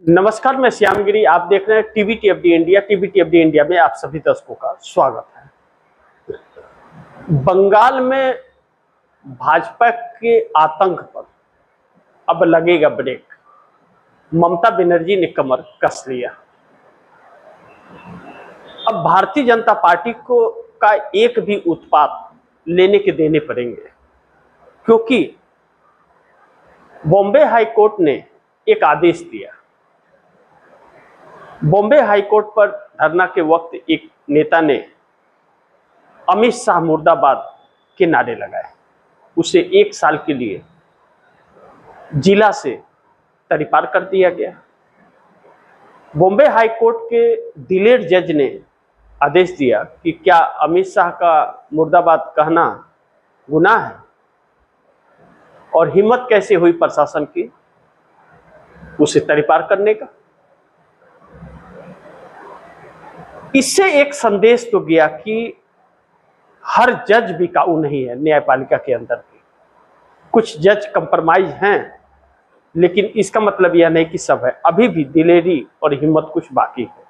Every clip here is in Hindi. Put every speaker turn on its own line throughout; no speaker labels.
नमस्कार, मैं श्यामगिरी। आप देख रहे हैं टीवीटीएफडी इंडिया। टीवीटीएफडी इंडिया में आप सभी दर्शकों का स्वागत है। बंगाल में भाजपा के आतंक पर अब लगेगा ब्रेक। ममता बनर्जी ने कमर कस लिया। अब भारतीय जनता पार्टी को का एक भी उत्पात लेने के देने पड़ेंगे, क्योंकि बॉम्बे हाई कोर्ट ने एक आदेश दिया। बॉम्बे हाई कोर्ट पर धरना के वक्त एक नेता ने अमित शाह मुर्दाबाद के नारे लगाए। उसे 1 साल के लिए जिला से तरीपार कर दिया गया। बॉम्बे हाई कोर्ट के दिलेर जज ने आदेश दिया कि क्या अमित शाह का मुर्दाबाद कहना गुनाह है, और हिम्मत कैसे हुई प्रशासन की उसे तरीपार करने का। इससे एक संदेश तो गया कि हर जज बिकाऊ नहीं है न्यायपालिका के अंदर की। कुछ जज कंप्रोमाइज हैं, लेकिन इसका मतलब यह नहीं कि सब है। अभी भी दिलेरी और हिम्मत कुछ बाकी है।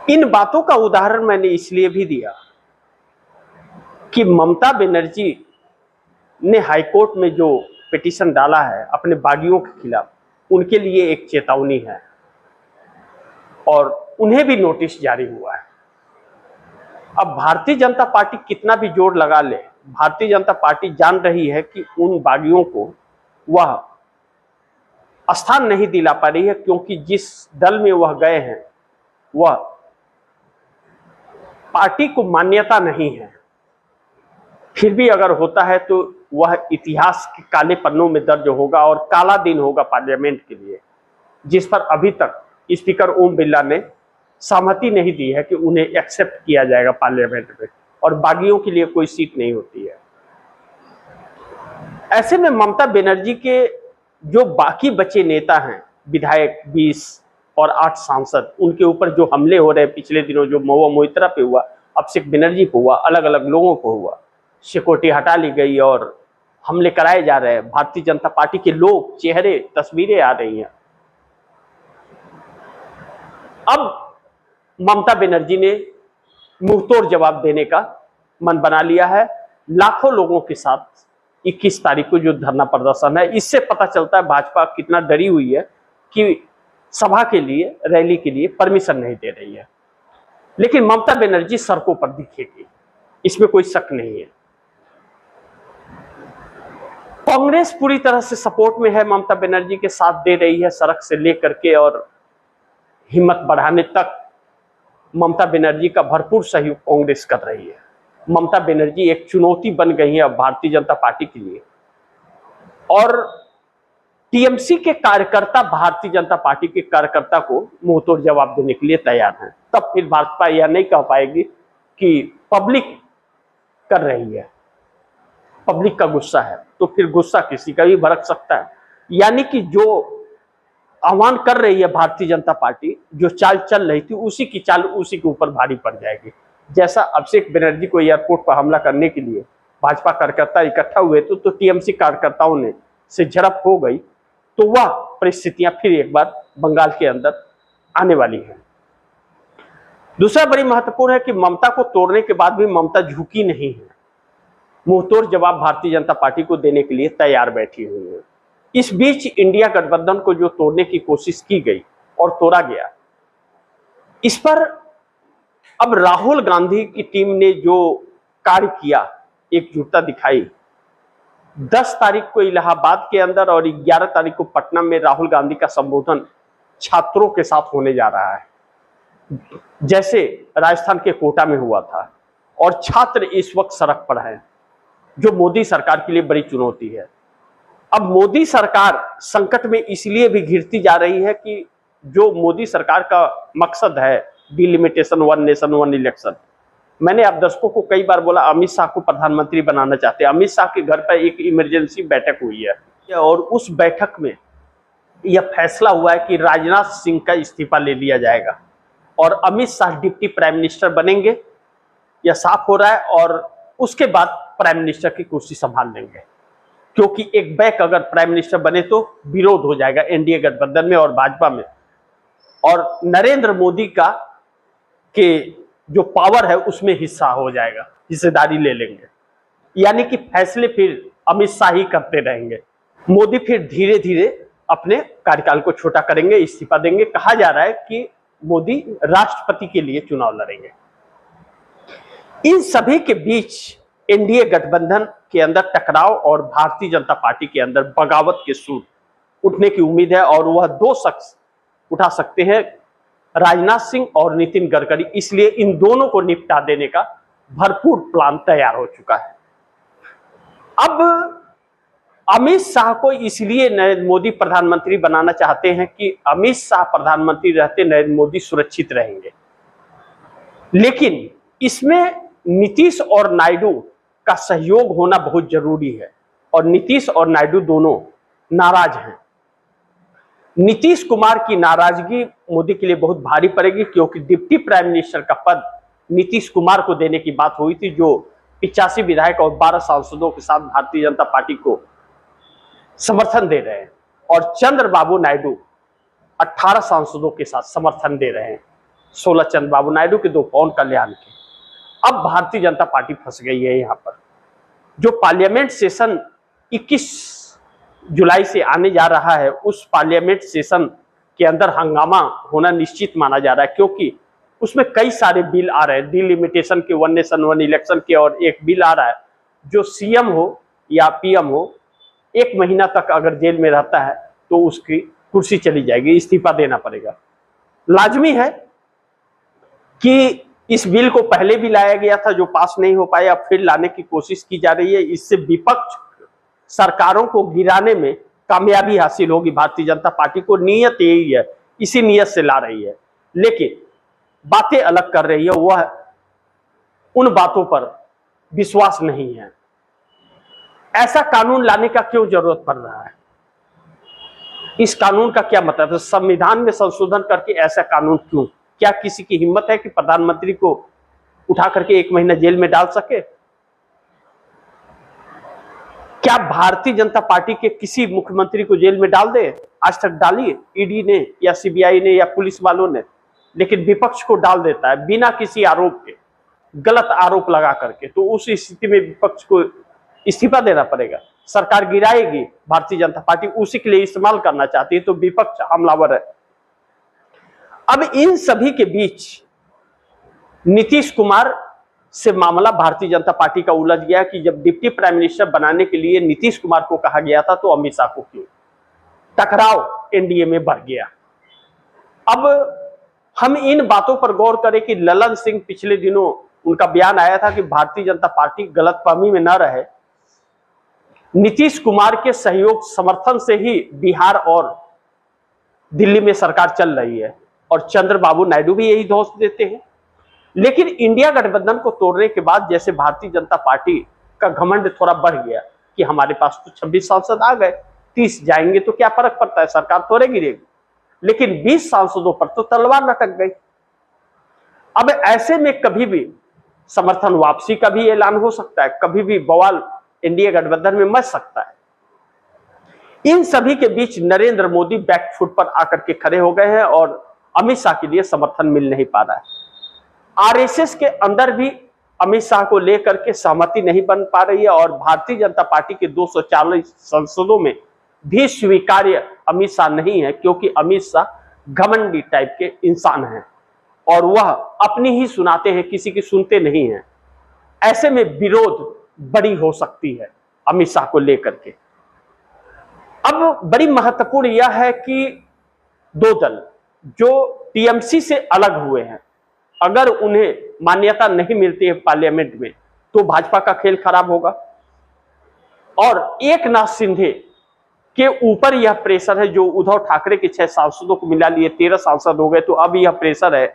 इन बातों का उदाहरण मैंने इसलिए भी दिया कि ममता बनर्जी ने हाईकोर्ट में जो पिटीशन डाला है अपने बागियों के खिलाफ, उनके लिए एक चेतावनी है और उन्हें भी नोटिस जारी हुआ है। अब भारतीय जनता पार्टी कितना भी जोर लगा ले, भारतीय जनता पार्टी जान रही है कि उन बागियों को वह स्थान नहीं दिला पा रही है, क्योंकि जिस दल में वह गए हैं वह पार्टी को मान्यता नहीं है। फिर भी अगर होता है तो वह इतिहास के काले पन्नों में दर्ज होगा और काला दिन होगा पार्लियामेंट के लिए, जिस पर अभी तक स्पीकर ओम बिरला ने सहमति नहीं दी है कि उन्हें एक्सेप्ट किया जाएगा पार्लियामेंट में, और बागियों के लिए कोई सीट नहीं होती है। ऐसे में ममता बनर्जी के जो बाकी बचे नेता हैं, विधायक 20 और 8 सांसद, उनके ऊपर जो हमले हो रहे हैं पिछले दिनों, जो महुआ मोइत्रा पे हुआ, अभिषेक बनर्जी पे हुआ, अलग अलग लोगों को हुआ, सिक्योरिटी हटा ली गई और हमले कराए जा रहे हैं। भारतीय जनता पार्टी के लोग, चेहरे, तस्वीरें आ रही हैं। अब ममता बनर्जी ने मुंहतोड़ जवाब देने का मन बना लिया है। लाखों लोगों के साथ 21 तारीख को जो धरना प्रदर्शन है, इससे पता चलता है भाजपा कितना डरी हुई है कि सभा के लिए, रैली के लिए परमिशन नहीं दे रही है। लेकिन ममता बनर्जी सड़कों पर दिखेगी, इसमें कोई शक नहीं है। कांग्रेस पूरी तरह से सपोर्ट में है, ममता बनर्जी के साथ दे रही है, सड़क से लेकर के और हिम्मत बढ़ाने तक ममता बनर्जी का भरपूर सहयोग कांग्रेस कर रही है। ममता बनर्जी एक चुनौती बन गई है अब भारतीय जनता पार्टी के लिए, और टीएमसी के कार्यकर्ता भारतीय जनता पार्टी के कार्यकर्ता को मुंहतोड़ जवाब देने के लिए तैयार हैं। तब फिर भाजपा यह नहीं कह पाएगी कि पब्लिक कर रही है, पब्लिक का गुस्सा है, तो फिर गुस्सा किसी का भी भड़क सकता है। यानी कि जो आह्वान कर रही है भारतीय जनता पार्टी, जो चाल चल रही थी, उसी की चाल उसी के ऊपर भारी पड़ जाएगी। जैसा अभिषेक बनर्जी को एयरपोर्ट पर हमला करने के लिए भाजपा कार्यकर्ता इकट्ठा हुए तो टीएमसी कार्यकर्ताओं ने से झड़प हो गई, तो वह परिस्थितियां फिर एक बार बंगाल के अंदर आने वाली है। दूसरा बड़ी महत्वपूर्ण है कि ममता को तोड़ने के बाद भी ममता झुकी नहीं है। मुंहतोड़ जवाब भारतीय जनता पार्टी को देने के लिए तैयार बैठी हुई है। इस बीच इंडिया गठबंधन को जो तोड़ने की कोशिश की गई और तोड़ा गया, इस पर अब राहुल गांधी की टीम ने जो कार्य किया, एकजुटता दिखाई। 10 तारीख को इलाहाबाद के अंदर और 11 तारीख को पटना में राहुल गांधी का संबोधन छात्रों के साथ होने जा रहा है, जैसे राजस्थान के कोटा में हुआ था। और छात्र इस वक्त सड़क पर हैं, जो मोदी सरकार के लिए बड़ी चुनौती है। अब मोदी सरकार संकट में इसलिए भी घिरती जा रही है कि जो मोदी सरकार का मकसद है, delimitation, one nation one election. मैंने आप दर्शकों को कई बार बोला, अमित शाह को प्रधानमंत्री बनाना चाहते हैं। अमित शाह के घर पर एक इमरजेंसी बैठक हुई है और उस बैठक में यह फैसला हुआ है कि राजनाथ सिंह का इस्तीफा ले लिया जाएगा और Amit Shah deputy prime minister बनेंगे, यह साफ हो रहा है, और उसके बाद प्राइम मिनिस्टर की कुर्सी संभाल लेंगे। क्योंकि एक बैक अगर प्राइम मिनिस्टर बने तो विरोध हो जाएगा एनडीए गठबंधन में और भाजपा में, और नरेंद्र मोदी का के जो पावर है उसमें हिस्सा हो जाएगा, हिस्सेदारी ले लेंगे, यानी कि फैसले फिर अमित शाह ही करते रहेंगे। मोदी फिर धीरे धीरे अपने कार्यकाल को छोटा करेंगे, इस्तीफा देंगे। कहा जा रहा है कि मोदी राष्ट्रपति के लिए चुनाव लड़ेंगे। इन सभी के बीच एनडीए गठबंधन के अंदर टकराव और भारतीय जनता पार्टी के अंदर बगावत के सूर उठने की उम्मीद है, और वह दो शख्स उठा सकते हैं, राजनाथ सिंह और नितिन गडकरी। इसलिए इन दोनों को निपटा देने का भरपूर प्लान तैयार हो चुका है। अब अमित शाह को इसलिए नरेंद्र मोदी प्रधानमंत्री बनाना चाहते हैं कि अमित शाह प्रधानमंत्री रहते नरेंद्र मोदी सुरक्षित रहेंगे, लेकिन इसमें नीतीश और नायडू का सहयोग होना बहुत जरूरी है, और नीतीश और नायडू दोनों नाराज हैं। नीतीश कुमार की नाराजगी मोदी के लिए बहुत भारी पड़ेगी, क्योंकि डिप्टी प्राइम मिनिस्टर का पद नीतीश कुमार को देने की बात हुई थी, जो 85 विधायक और 12 सांसदों के साथ भारतीय जनता पार्टी को समर्थन दे रहे हैं, और चंद्रबाबू नायडू 18 सांसदों के साथ समर्थन दे रहे हैं, 16 चंद्रबाबू नायडू के, 2 पवन कल्याण के। अब भारतीय जनता पार्टी फंस गई है यहाँ पर। जो पार्लियामेंट सेशन 21 जुलाई से आने जा रहा है, उस पार्लियामेंट सेशन के अंदर हंगामा होना निश्चित माना जा रहा है, क्योंकि उसमें कई सारे बिल आ रहे हैं, डिलिमिटेशन के, 1 नेशन 1 इलेक्शन के, और एक बिल आ रहा है जो सीएम हो या पीएम हो 1 महीना तक अगर जेल में रहता है तो उसकी कुर्सी चली जाएगी, इस्तीफा देना पड़ेगा। लाजमी है कि इस बिल को पहले भी लाया गया था जो पास नहीं हो पाया, अब फिर लाने की कोशिश की जा रही है। इससे विपक्ष सरकारों को गिराने में कामयाबी हासिल होगी। भारतीय जनता पार्टी को नीयत यही है, इसी नीयत से ला रही है, लेकिन बातें अलग कर रही है। वह उन बातों पर विश्वास नहीं है। ऐसा कानून लाने का क्यों जरूरत पड़ रहा है? इस कानून का क्या मतलब है? संविधान में संशोधन करके ऐसा कानून क्यों? क्या किसी की हिम्मत है कि प्रधानमंत्री को उठा करके 1 महीना जेल में डाल सके? क्या भारतीय जनता पार्टी के किसी मुख्यमंत्री को जेल में डाल दे? आज तक डाली ईडी ने या सीबीआई ने या पुलिस वालों ने, लेकिन विपक्ष को डाल देता है बिना किसी आरोप के, गलत आरोप लगा करके। तो उस स्थिति में विपक्ष को इस्तीफा देना पड़ेगा, सरकार गिराएगी। भारतीय जनता पार्टी उसी के लिए इस्तेमाल करना चाहती है, तो विपक्ष हमलावर है। अब इन सभी के बीच नीतीश कुमार से मामला भारतीय जनता पार्टी का उलझ गया कि जब डिप्टी प्राइम मिनिस्टर बनाने के लिए नीतीश कुमार को कहा गया था तो अमित शाह को क्यों? टकराव एनडीए में बढ़ गया। अब हम इन बातों पर गौर करें कि ललन सिंह, पिछले दिनों उनका बयान आया था कि भारतीय जनता पार्टी गलतफहमी में न रहे, नीतीश कुमार के सहयोग समर्थन से ही बिहार और दिल्ली में सरकार चल रही है, और चंद्रबाबू नायडू भी यही दोष देते हैं। लेकिन इंडिया गठबंधन को तोड़ने के बाद जैसे भारतीय जनता पार्टी का घमंड थोड़ा बढ़ गया कि हमारे पास तो 26 सांसद आ गए, 30 जाएंगे तो क्या फर्क पड़ता है, सरकार थोड़े गिरेगी। लेकिन 20 सांसदों पर तो तलवार लटक गई। अब ऐसे में कभी भी समर्थन वापसी का भी ऐलान हो सकता है, कभी भी बवाल इंडिया गठबंधन में मच सकता है। इन सभी के बीच नरेंद्र मोदी बैकफुट पर आकर के खड़े हो गए हैं, और अमित शाह के लिए समर्थन मिल नहीं पा रहा है। आरएसएस के अंदर भी अमित शाह को लेकर के सहमति नहीं बन पा रही है, और भारतीय जनता पार्टी के 240 संसदों में भी स्वीकार्य अमित शाह नहीं है, क्योंकि अमित शाह घमंडी टाइप के इंसान हैं और वह अपनी ही सुनाते हैं, किसी की सुनते नहीं हैं। ऐसे में विरोध बड़ी हो सकती है अमित शाह को लेकर के। अब बड़ी महत्वपूर्ण यह है कि 2 दल जो टीएमसी से अलग हुए हैं, अगर उन्हें मान्यता नहीं मिलती है पार्लियामेंट में तो भाजपा का खेल खराब होगा। और एकनाथ शिंदे के ऊपर यह प्रेशर है, जो उद्धव ठाकरे के 6 सांसदों को मिला लिए 13 सांसद हो गए, तो अब यह प्रेशर है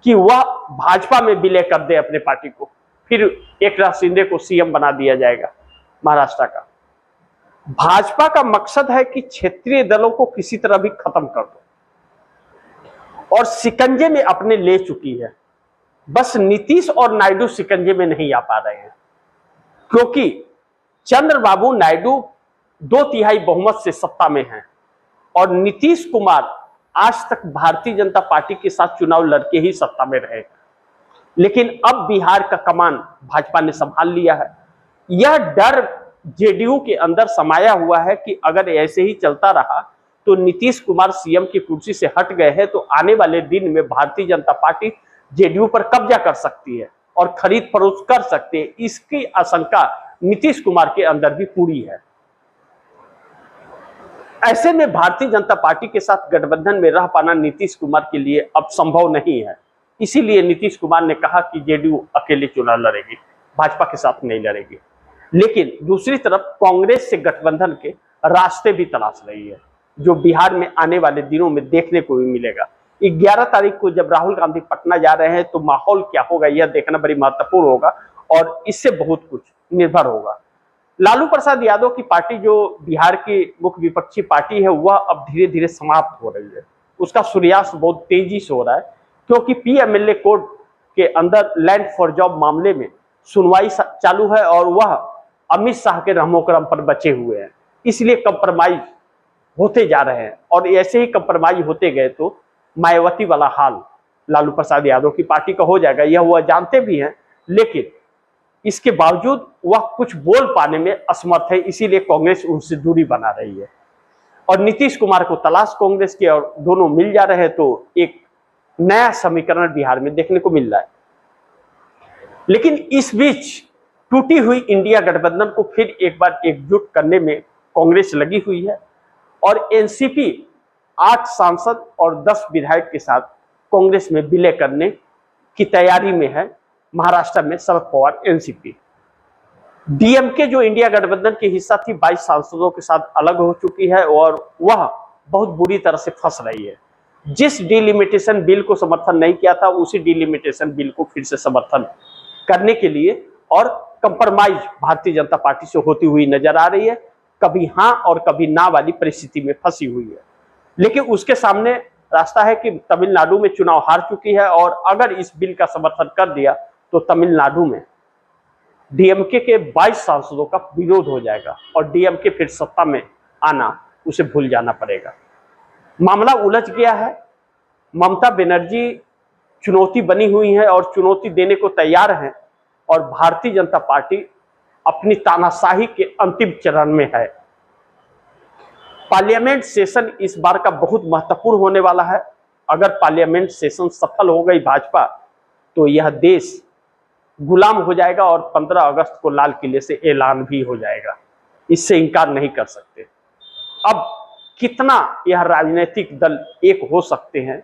कि वह भाजपा में विलय कर दे अपने पार्टी को, फिर एकनाथ शिंदे को सीएम बना दिया जाएगा महाराष्ट्र का। भाजपा का मकसद है कि क्षेत्रीय दलों को किसी तरह भी खत्म कर दो, और शिकंजे में अपने ले चुकी है। बस नीतीश और नायडू शिकंजे में नहीं आ पा रहे हैं, क्योंकि चंद्रबाबू नायडू 2/3 बहुमत से सत्ता में हैं और नीतीश कुमार आज तक भारतीय जनता पार्टी के साथ चुनाव लड़के ही सत्ता में रहे, लेकिन अब बिहार का कमान भाजपा ने संभाल लिया है। यह डर जेडीयू के अंदर समाया हुआ है कि अगर ऐसे ही चलता रहा तो नीतीश कुमार सीएम की कुर्सी से हट गए हैं तो आने वाले दिन में भारतीय जनता पार्टी जेडीयू पर कब्जा कर सकती है और खरीद फरोख्त कर सकते हैं। इसकी आशंका नीतीश कुमार के अंदर भी पूरी है। ऐसे में भारतीय जनता पार्टी के साथ गठबंधन में रह पाना नीतीश कुमार के लिए अब संभव नहीं है। इसीलिए नीतीश कुमार ने कहा कि जेडीयू अकेले चुनाव लड़ेगी, भाजपा के साथ नहीं लड़ेगी। लेकिन दूसरी तरफ कांग्रेस से गठबंधन के रास्ते भी तलाश रही है, जो बिहार में आने वाले दिनों में देखने को भी मिलेगा। 11 तारीख को जब राहुल गांधी पटना जा रहे हैं तो माहौल क्या होगा यह देखना बड़ी महत्वपूर्ण होगा और इससे बहुत कुछ निर्भर होगा। लालू प्रसाद यादव की पार्टी, जो बिहार की मुख्य विपक्षी पार्टी है, वह अब धीरे धीरे समाप्त हो रही है। उसका सूर्यास्त बहुत तेजी से हो रहा है क्योंकि पीएमएलए कोर्ट के अंदर लैंड फॉर जॉब मामले में सुनवाई चालू है और वह अमित शाह के रहमोकरम पर बचे हुए हैं। इसलिए कंप्रोमाइज होते जा रहे हैं और ऐसे ही कंप्रोमाइज होते गए तो मायावती वाला हाल लालू प्रसाद यादव की पार्टी का हो जाएगा। यह वह जानते भी हैं, लेकिन इसके बावजूद वह कुछ बोल पाने में असमर्थ है। इसीलिए कांग्रेस उनसे दूरी बना रही है और नीतीश कुमार को तलाश कांग्रेस के और दोनों मिल जा रहे हैं तो एक नया समीकरण बिहार में देखने को मिल रहा है। लेकिन इस बीच टूटी हुई इंडिया गठबंधन को फिर एक बार एकजुट करने में कांग्रेस लगी हुई है और एनसीपी 8 सांसद और 10 विधायक के साथ कांग्रेस में विलय करने की तैयारी में है। महाराष्ट्र में शरद पवार एनसीपी, डीएमके जो इंडिया गठबंधन की हिस्सा थी 22 सांसदों के साथ अलग हो चुकी है और वह बहुत बुरी तरह से फंस रही है। जिस डिलिमिटेशन बिल को समर्थन नहीं किया था उसी डिलिमिटेशन बिल को फिर से समर्थन करने के लिए और कंप्रोमाइज भारतीय जनता पार्टी से होती हुई नजर आ रही है। कभी हाँ और कभी ना वाली परिस्थिति में फंसी हुई है। लेकिन उसके सामने रास्ता है कि तमिलनाडु में चुनाव हार चुकी है और अगर इस बिल का समर्थन कर दिया तो तमिलनाडु में डीएमके के 22 सांसदों का विरोध हो जाएगा और डीएमके फिर सत्ता में आना उसे भूल जाना पड़ेगा। मामला उलझ गया है। ममता बनर्जी चुनौती बनी हुई है और चुनौती देने को तैयार है और भारतीय जनता पार्टी अपनी तानाशाही के अंतिम चरण में है। पार्लियामेंट सेशन इस बार का बहुत महत्वपूर्ण होने वाला है। अगर पार्लियामेंट सेशन सफल हो गई भाजपा तो यह देश गुलाम हो जाएगा और 15 अगस्त को लाल किले से ऐलान भी हो जाएगा। इससे इनकार नहीं कर सकते। अब कितना यह राजनीतिक दल एक हो सकते हैं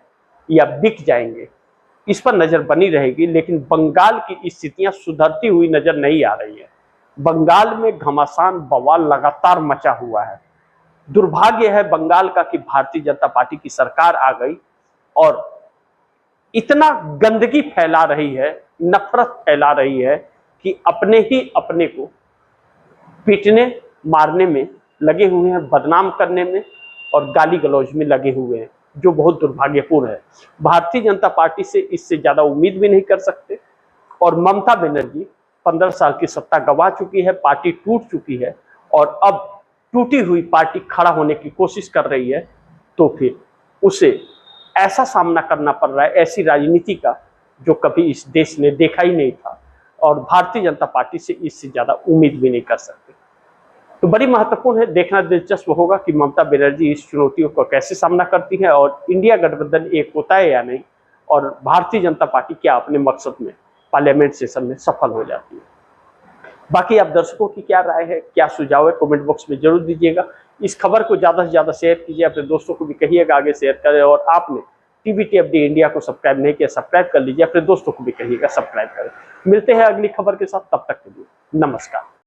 या बिक जाएंगे इस पर नजर बनी रहेगी। लेकिन बंगाल की स्थितियां सुधरती हुई नजर नहीं आ रही है। बंगाल में घमासान बवाल लगातार मचा हुआ है। दुर्भाग्य है बंगाल का कि भारतीय जनता पार्टी की सरकार आ गई और इतना गंदगी फैला रही है, नफरत फैला रही है कि अपने ही अपने को पीटने मारने में लगे हुए हैं, बदनाम करने में और गाली गलौज में लगे हुए हैं, जो बहुत दुर्भाग्यपूर्ण है। भारतीय जनता पार्टी से इससे ज्यादा उम्मीद भी नहीं कर सकते और ममता बनर्जी 15 साल की सत्ता गंवा चुकी है, पार्टी टूट चुकी है और अब टूटी हुई पार्टी खड़ा होने की कोशिश कर रही है तो फिर उसे ऐसा सामना करना पड़ रहा है, ऐसी राजनीति का जो कभी इस देश ने देखा ही नहीं था और भारतीय जनता पार्टी से इससे ज्यादा उम्मीद भी नहीं कर सकते। तो बड़ी महत्वपूर्ण है, देखना दिलचस्प होगा कि ममता बनर्जी इस चुनौतियों को कैसे सामना करती है और इंडिया गठबंधन एक होता है या नहीं और भारतीय जनता पार्टी क्या अपने मकसद में पार्लियामेंट सेशन में सफल हो जाती है। बाकी आप दर्शकों की क्या राय है, क्या सुझाव है, कमेंट बॉक्स में जरूर दीजिएगा। इस खबर को ज्यादा से ज्यादा शेयर कीजिए, अपने दोस्तों को भी कहिएगा आगे शेयर करें और आपने टीवीटीएफडी इंडिया को सब्सक्राइब नहीं किया सब्सक्राइब कर लीजिए, अपने दोस्तों को भी कहिएगा सब्सक्राइब करें। मिलते हैं अगली खबर के साथ, तब तक के लिए नमस्कार।